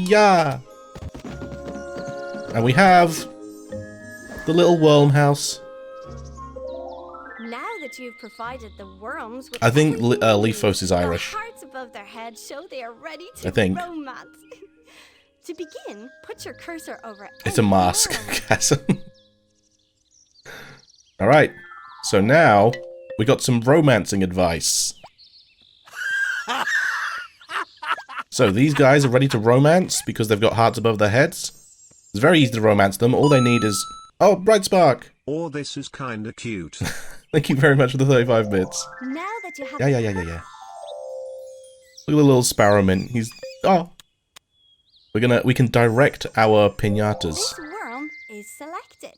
Yeah. And we have the little Whirlm House. Now that you've provided the worms with I think Lefos is Irish. The hearts above their heads show they are ready to I think. romance. To begin, put your cursor over It's a mask, chasm. Alright, so now we got some romancing advice. So these guys are ready to romance because they've got hearts above their heads. It's very easy to romance them. All they need is... Oh, Bright Spark! Oh, this is kinda cute. Thank you very much for the 35 bits. Now that you have Yeah. Look at the little sparrow mint. He's... Oh! We can direct our piñatas. This worm is selected.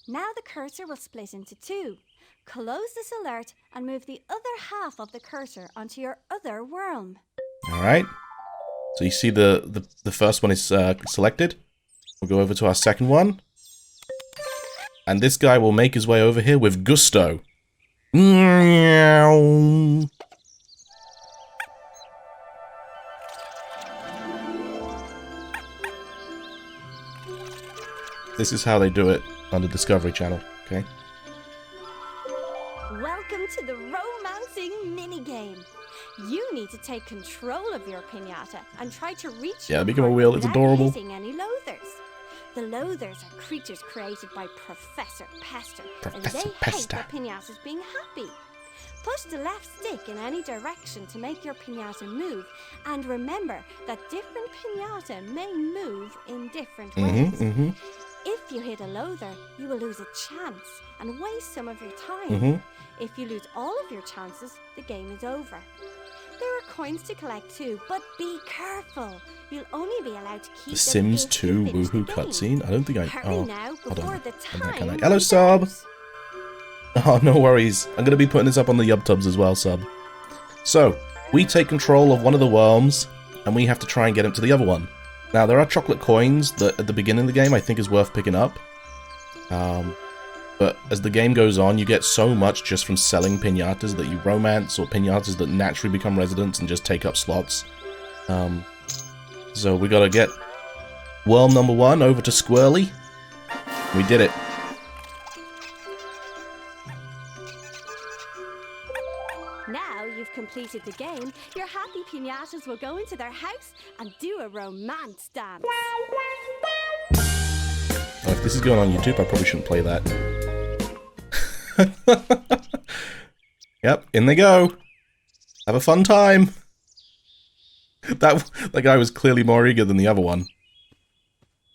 Now the cursor will split into two. Close this alert and move the other half of the cursor onto your other worm. Alright. So you see the first one is selected. We'll go over to our second one. And this guy will make his way over here with gusto. This is how they do it on the Discovery Channel, okay? Welcome to the romancing minigame. You need to take control of your piñata and try to reach Yeah, your become a heart wheel. It's without adorable. hitting any loathers. The loathers are creatures created by Professor Pester, and they hate their piñatas being happy. Push the left stick in any direction to make your piñata move, and remember that different piñata may move in different ways. If you hit a loather, you will lose a chance and waste some of your time. If you lose all of your chances, the game is over. There are coins to collect too, but be careful. You'll only be allowed to keep The Sims 2 woohoo cutscene? I don't think I... Hurry now before the time Hello, Sub! Oh, no worries. I'm going to be putting this up on the YubTubs as well, Sub. So, we take control of one of the worms, and we have to try and get him to the other one. Now, there are chocolate coins that at the beginning of the game I think is worth picking up. But as the game goes on, you get so much just from selling piñatas that you romance, or piñatas that naturally become residents and just take up slots. So we gotta get worm number 1 over to Squirrely. We did it. Now you've completed the game, your happy piñatas will go into their house and do a romance dance. Oh, if this is going on YouTube, I probably shouldn't play that. Yep, in they go. Have a fun time. That guy was clearly more eager than the other one.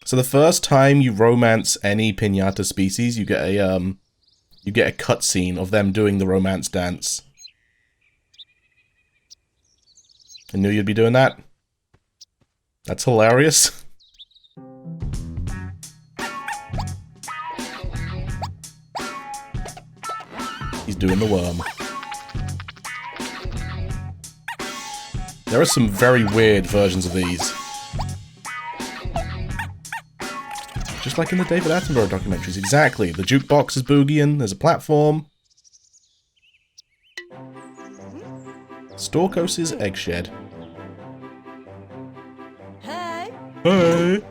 So the first time you romance any piñata species, you get a cutscene of them doing the romance dance. I knew you'd be doing that. That's hilarious. He's doing the worm. There are some very weird versions of these. Just like in the David Attenborough documentaries. Exactly. The jukebox is boogieing, there's a platform. Storkos' egg shed. Hey! Hey!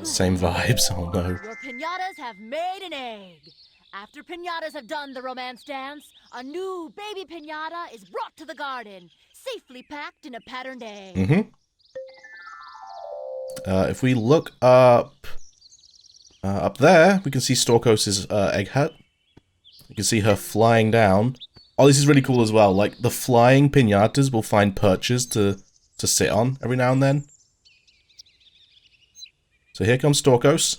Same vibes, oh no. Your piñatas have made an egg. After piñatas have done the romance dance, a new baby piñata is brought to the garden, safely packed in a patterned egg. If we look up there, we can see Storkos' egg hut. You can see her flying down. Oh, this is really cool as well. Like, the flying piñatas will find perches to sit on every now and then. So here comes Storkos.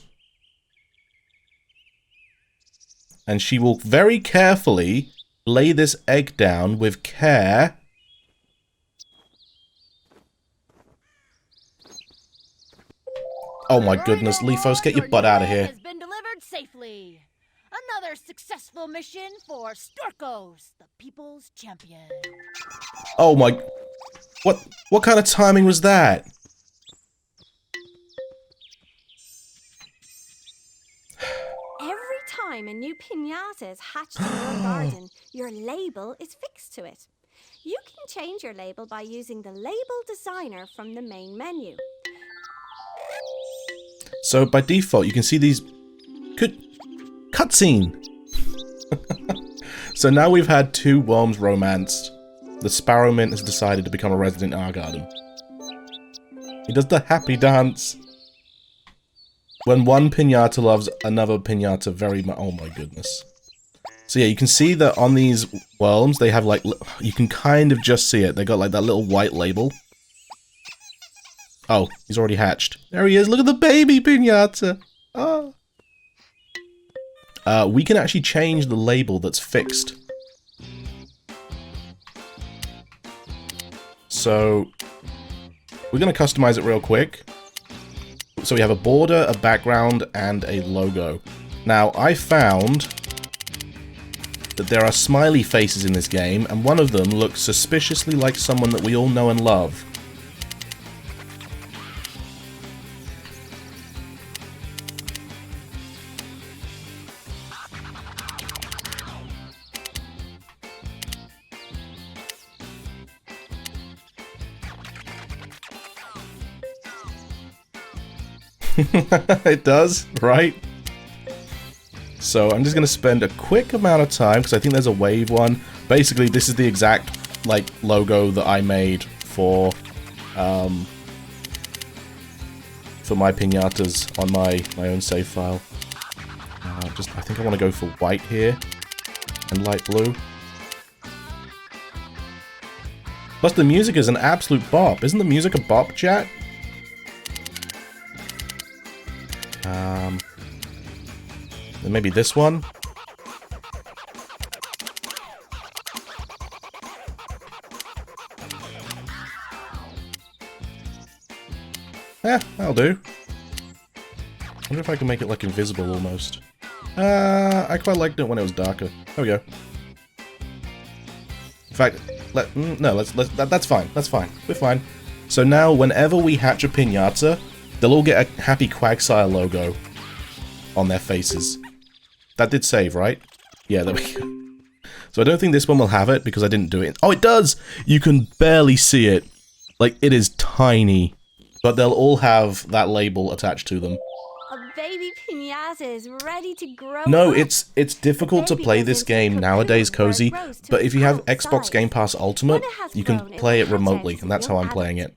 And she will very carefully lay this egg down with care. Oh my goodness, Lefos, get your butt out of here. Has been delivered safely. Another successful mission for Storkos, the people's champion. Oh my... What kind of timing was that? Every time a new piñata is hatched in your garden, your label is fixed to it. You can change your label by using the label designer from the main menu. So by default, you can see these cutscene. So now we've had 2 worms romanced. The sparrow mint has decided to become a resident in our garden. He does the happy dance. When one piñata loves another piñata very much. Oh my goodness. So yeah, you can see that on these worms, they have like, you can kind of just see it. They got like that little white label. Oh, he's already hatched. There he is. Look at the baby piñata. Oh. We can actually change the label that's fixed. So we're going to customize it real quick. So we have a border, a background, and a logo. Now, I found that there are smiley faces in this game, and one of them looks suspiciously like someone that we all know and love. It does, right? So I'm just going to spend a quick amount of time, because I think there's a wave one. Basically, this is the exact, like, logo that I made for my piñatas on my own save file. I think I want to go for white here, and light blue. Plus, the music is an absolute bop. Isn't the music a bop, chat? Then maybe this one. Yeah, that'll do. I wonder if I can make it like invisible almost. I quite liked it when it was darker. There we go. In fact, that's fine. That's fine. We're fine. So now, whenever we hatch a piñata, they'll all get a Happy Quagsire logo on their faces. That did save, right? Yeah, there we go. So I don't think this one will have it because I didn't do it. Oh, it does! You can barely see it. Like, it is tiny. But they'll all have that label attached to them. A baby piñata is ready to grow No, up. it's difficult to play this game nowadays, Cozy, but if you have Xbox Game Pass Ultimate, you can play it remotely, and that's how I'm playing it.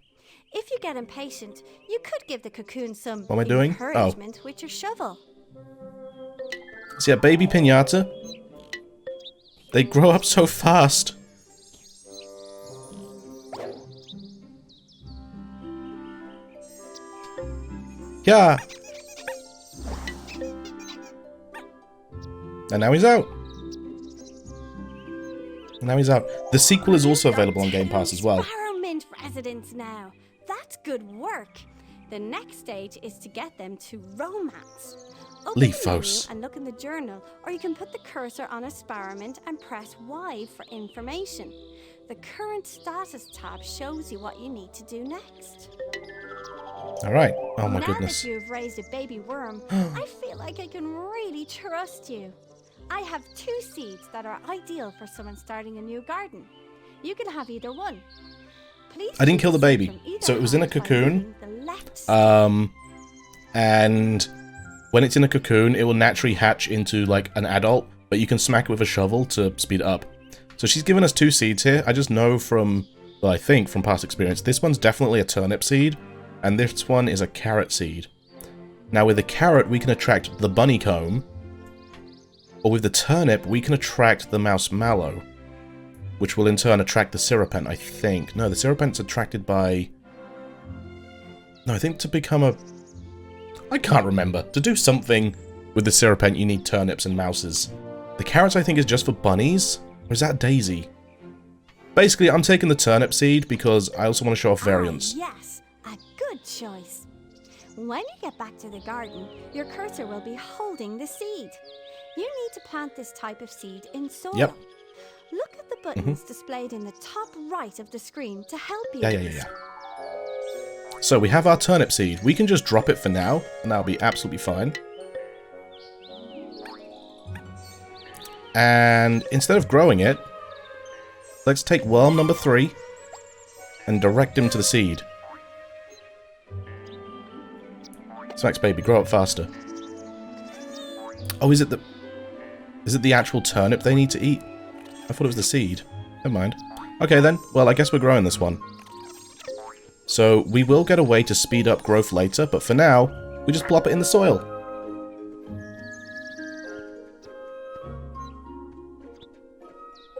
If you get impatient, you could give the cocoon some What am I doing? encouragement with your shovel. So yeah, baby piñata. They grow up so fast. Yeah. And now he's out. And now he's out. The sequel is also available on Game Pass as well. Mint residents now. That's good work. The next stage is to get them to romance. Open the menu and look in the journal, or you can put the cursor on a sparrowmint and press Y for information. The current status tab shows you what you need to do next. Alright. Oh my goodness. Now that you've raised a baby worm, I feel like I can really trust you. I have 2 seeds that are ideal for someone starting a new garden. You can have either one. Please I didn't kill the baby, so it was in a cocoon. And when it's in a cocoon, it will naturally hatch into like an adult, but you can smack it with a shovel to speed it up. So she's given us 2 seeds here. I just know from, well, I think from past experience, this one's definitely a turnip seed, and this one is a carrot seed. Now with the carrot, we can attract the bunny comb, or with the turnip, we can attract the mouse mallow, which will in turn attract the syrupent, I think. No, the syrupent's attracted by... No, I think to become a... I can't remember. To do something with the syrupent, you need turnips and mouses. The carrots, I think, is just for bunnies? Or is that Daisy? Basically, I'm taking the turnip seed because I also want to show off variants. Yes, a good choice. When you get back to the garden, your cursor will be holding the seed. You need to plant this type of seed in soil. Yep. Look at the buttons displayed in the top right of the screen to help you. Yeah. So we have our turnip seed. We can just drop it for now, and that'll be absolutely fine. And instead of growing it, let's take worm number 3 and direct him to the seed. Smacks baby, grow up faster. Oh, is it the actual turnip they need to eat? I thought it was the seed. Never mind. Okay then, well I guess we're growing this one. So we will get a way to speed up growth later, but for now, we just plop it in the soil.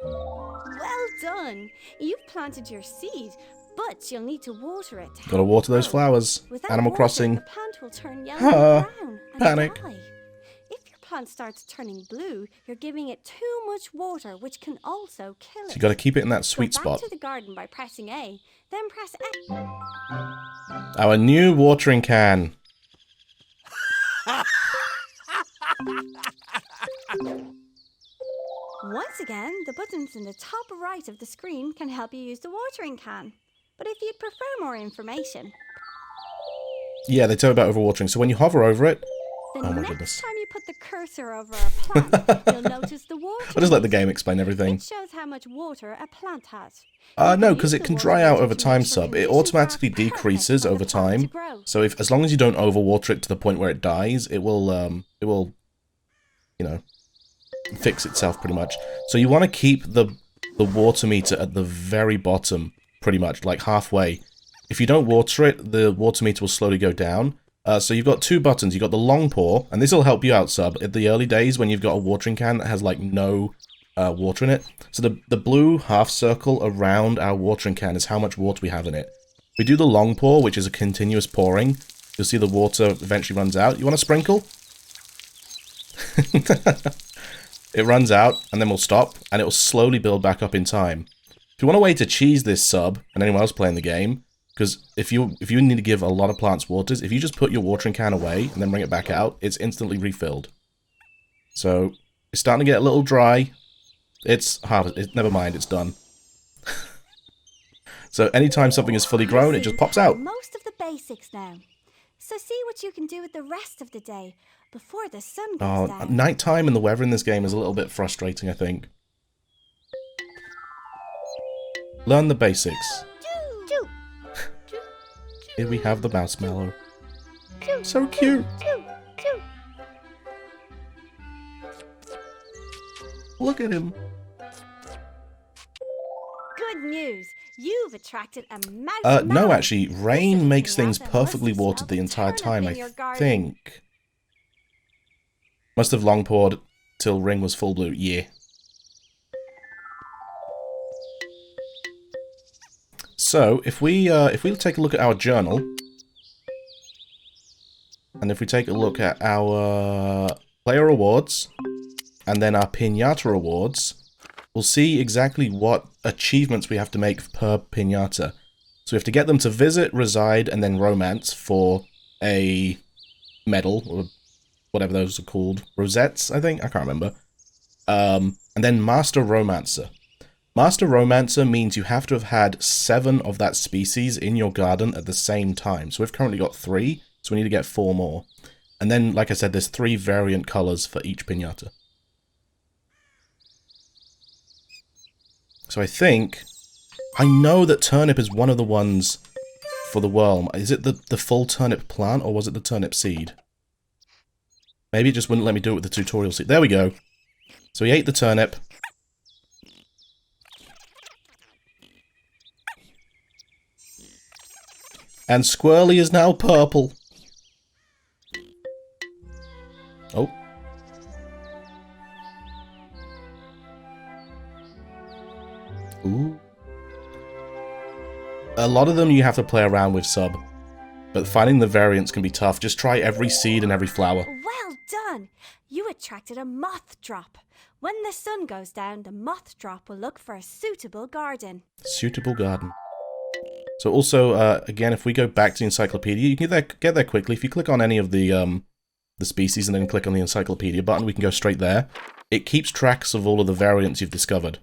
Well done! You've planted your seed, but you'll need to water it. Gotta water those flowers. Without Animal water, Crossing. the plant will turn yellow and brown and Panic. die. If your plant starts turning blue, you're giving it too much water, which can also kill it. So you gotta keep it in that sweet Go spot. back to the garden by pressing A, then press X. Our new watering can. Once again, the buttons in the top right of the screen can help you use the watering can. But if you'd prefer more information, Yeah, they tell you about overwatering. So when you hover over it, the oh my next goodness. time you put the cursor over a plant, you'll notice the water. I'll just let the game explain everything. It shows how much water a plant has. No, because it can dry out over time, sub. It automatically decreases over time. So as long as you don't overwater it to the point where it dies, it will, you know, fix itself pretty much. So you want to keep the water meter at the very bottom, pretty much, like halfway. If you don't water it, the water meter will slowly go down. So you've got two buttons. You've got the long pour, and this will help you out, sub, at the early days when you've got a watering can that has, like, no water in it. So the blue half circle around our watering can is how much water we have in it. We do the long pour, which is a continuous pouring. You'll see the water eventually runs out. You want to sprinkle? It runs out, and then we'll stop, and it will slowly build back up in time. If you want a way to cheese this, sub, and anyone else playing the game, because if you need to give a lot of plants waters, if you just put your watering can away and then bring it back out, it's instantly refilled. So it's starting to get a little dry. It's never mind, it's done. So anytime something is fully grown, it just pops out. Most of the basics now. So see what you can do with the rest of the day before the sun goes down. Nighttime and the weather in this game is a little bit frustrating, I think. Learn the basics. Here we have the mouse mallow. So cute. Look at him. Good news. You've attracted a mouse. No, actually, rain makes things perfectly watered the entire time, I think. Must have long poured till ring was full blue. Yeah. So, if we take a look at our journal, and if we take a look at our player rewards, and then our Piñata rewards, we'll see exactly what achievements we have to make per Piñata. So we have to get them to visit, reside, and then romance for a medal, or whatever those are called. Rosettes, I think? I can't remember. And then Master Romancer. Master Romancer means you have to have had 7 of that species in your garden at the same time. So we've currently got 3, so we need to get 4 more. And then, like I said, there's 3 variant colors for each Piñata. So I know that turnip is one of the ones for the Whirlm. Is it the full turnip plant, or was it the turnip seed? Maybe it just wouldn't let me do it with the tutorial seed. There we go. So he ate the turnip. And Squirrely is now purple. Oh. Ooh. A lot of them you have to play around with, sub. But finding the variants can be tough. Just try every seed and every flower. Well done! You attracted a moth drop. When the sun goes down, the moth drop will look for a suitable garden. Suitable garden. So also, again, if we go back to the encyclopedia, you can get there quickly. If you click on any of the species and then click on the encyclopedia button, we can go straight there. It keeps tracks of all of the variants you've discovered.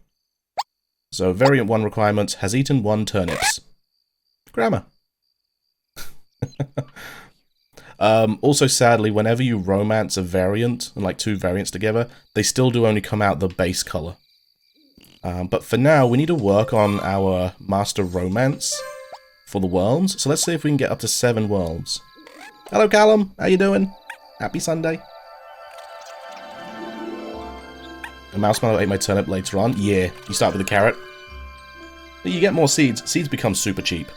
So, variant 1 requirements, has eaten 1 turnips. Grammar. Also, sadly, whenever you romance a variant, and like two variants together, they still do only come out the base color. But for now, we need to work on our master romance for the Whirlms. So let's see if we can get up to 7 Whirlms. Hello, Callum. How you doing? Happy Sunday. A Marshmallow ate my turnip later on. Yeah, you start with a carrot. You get more seeds. Seeds become super cheap.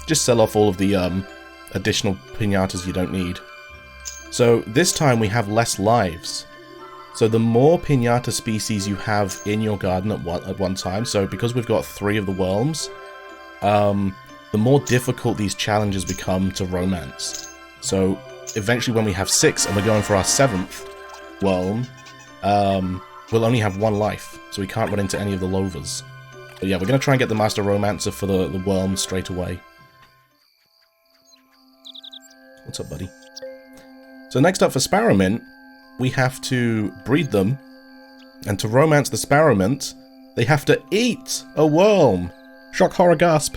Just sell off all of the additional piñatas you don't need. So this time we have less lives. So the more piñata species you have in your garden at one time, so because we've got 3 of the Whirlms, the more difficult these challenges become to romance. So eventually when we have 6 and we're going for our 7th Whirlm, we'll only have 1 life, so we can't run into any of the Lovers. But yeah, we're going to try and get the Master Romancer for the Whirlm straight away. What's up, buddy? So next up for Sparrowmint, we have to breed them, and to romance the Sparrowmint, they have to eat a Whirlm! Shock, horror, gasp!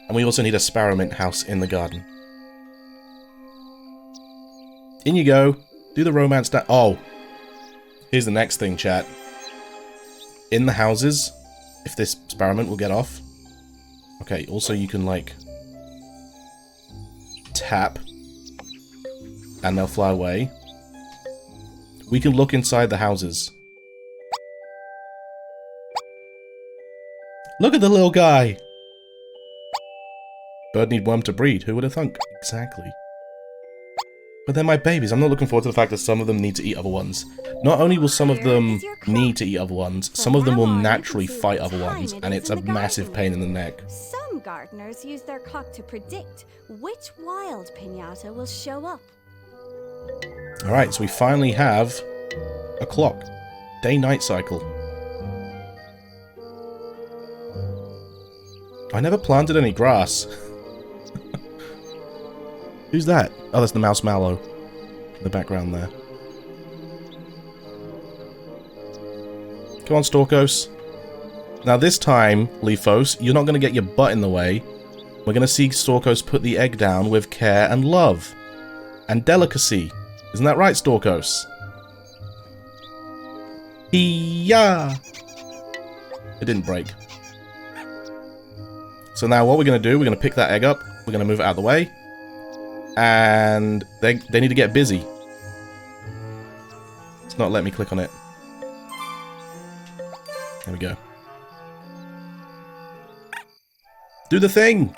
And we also need a Sparrowmint house in the garden. In you go. Do the romance oh! Here's the next thing, chat. In the houses, if this Sparrowmint will get off. Okay, also you can, like, tap, and they'll fly away. We can look inside the houses. Look at the little guy! Bird need worm to breed, who would have thunk? Exactly. But they're my babies. I'm not looking forward to the fact that some of them need to eat other ones. Not only will some of them need to eat other ones, some of them will naturally fight other ones, and it's a massive pain in the neck. Some gardeners use their clock to predict which wild piñata will show up. Alright, so we finally have a clock. Day-night cycle. I never planted any grass. Who's that? Oh, that's the mouse mallow in the background there. Come on, Storkos. Now this time, Leafos, you're not going to get your butt in the way. We're going to see Storkos put the egg down with care and love. And delicacy. Isn't that right, Storkos? Yeah. It didn't break. So now what we're going to do, we're going to pick that egg up. We're going to move it out of the way. And they need to get busy. It's not letting me click on it. There we go. Do the thing!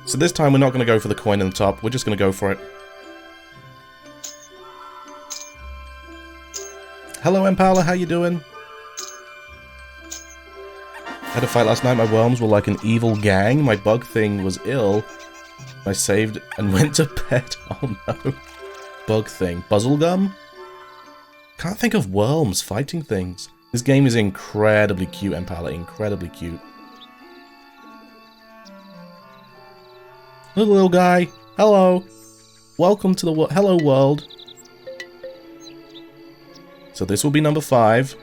So this time we're not going to go for the coin in the top. We're just going to go for it. Hello, Impala. How you doing? Had a fight last night. My worms were like an evil gang. My bug thing was ill. I saved and went to bed. Oh no. Bug thing. Buzzlegum? Can't think of worms fighting things. This game is incredibly cute, Impala. Incredibly cute. Little guy. Hello. Welcome to the world. Hello, world. So this will be number 5.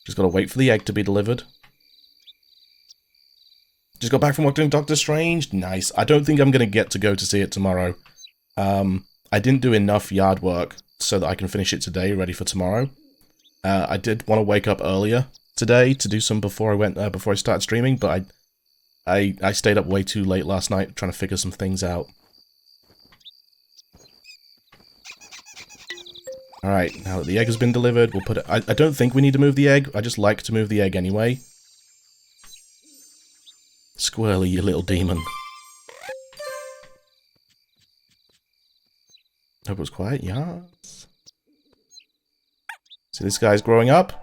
Just gotta wait for the egg to be delivered. Just got back from watching Doctor Strange. Nice. I don't think I'm gonna get to go to see it tomorrow. I didn't do enough yard work so that I can finish it today, ready for tomorrow. I did want to wake up earlier today to do some before I started streaming, but I stayed up way too late last night trying to figure some things out. Alright, now that the egg has been delivered, we'll put it... I don't think we need to move the egg. I just like to move the egg anyway. Squirrely, you little demon. Hope it was quiet. Yes. See, this guy's growing up.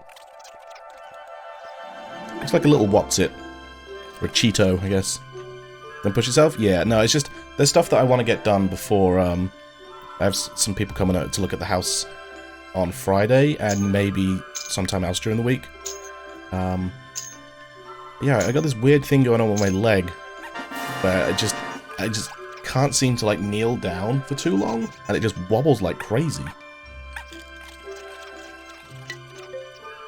Looks like a little What's-It. Or a Cheeto, I guess. Then push yourself? Yeah, no, it's just... There's stuff that I want to get done before, I have some people coming out to look at the house on Friday, and maybe sometime else during the week. Yeah, I got this weird thing going on with my leg, where I just can't seem to, like, kneel down for too long, and it just wobbles like crazy.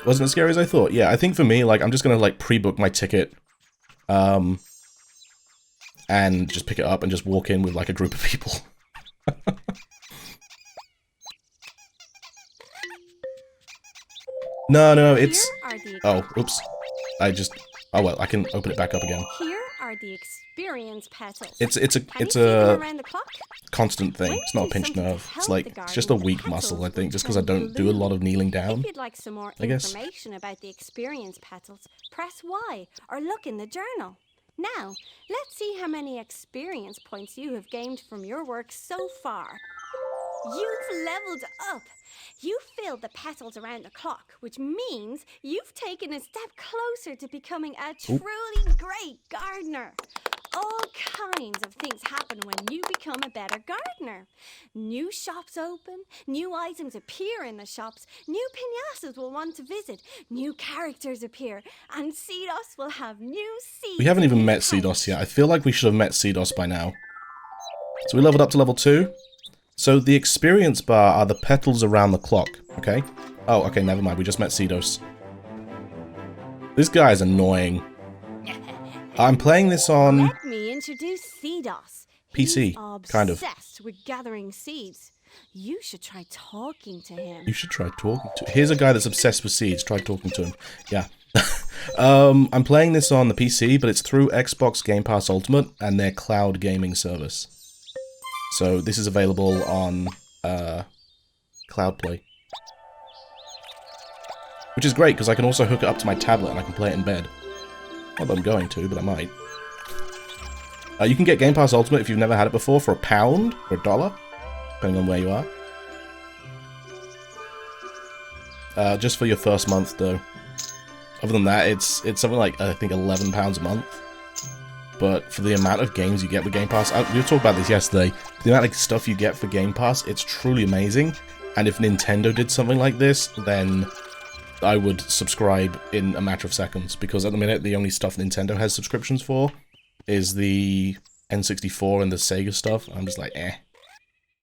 Wasn't as scary as I thought. Yeah, I think for me, like, I'm just gonna, like, pre-book my ticket, and just pick it up and just walk in with, like, a group of people. No, it's... Oh, oops. Oh, well, I can open it back up again. Here are the experience petals. It's a constant thing. It's not a pinched nerve. It's like, it's just a weak muscle, I think, just because I don't do a lot of kneeling down. If you'd like some more information about the experience petals, press Y or look in the journal. Now, let's see how many experience points you have gained from your work so far. You've leveled up! You filled the petals around the clock, which means you've taken a step closer to becoming a truly great gardener. All kinds of things happen when you become a better gardener. New shops open, new items appear in the shops, new piñatas will want to visit, new characters appear, and Cedos will have new seeds. We haven't even met Cedos yet. I feel like we should have met Cedos by now. So we leveled up to level 2. So the experience bar are the petals around the clock, okay? Oh, okay, never mind. We just met Cedos. This guy's annoying. I'm playing this on... Let me introduce Cedos. PC, kind of. He's obsessed with gathering seeds. You should try talking to him. You should try talking to... Here's a guy that's obsessed with seeds. Try talking to him. Yeah. I'm playing this on the PC, but it's through Xbox Game Pass Ultimate and their cloud gaming service. So this is available on Cloud Play. Which is great, because I can also hook it up to my tablet and I can play it in bed. Not that I'm going to, but I might. You can get Game Pass Ultimate if you've never had it before for £1 or $1, depending on where you are. Just for your first month, though. Other than that, it's something like, I think, £11 a month. But for the amount of games you get with Game Pass, we talked about this yesterday, the amount of stuff you get for Game Pass, it's truly amazing. And if Nintendo did something like this, then I would subscribe in a matter of seconds. Because at the minute, the only stuff Nintendo has subscriptions for is the N64 and the Sega stuff. I'm just like, eh.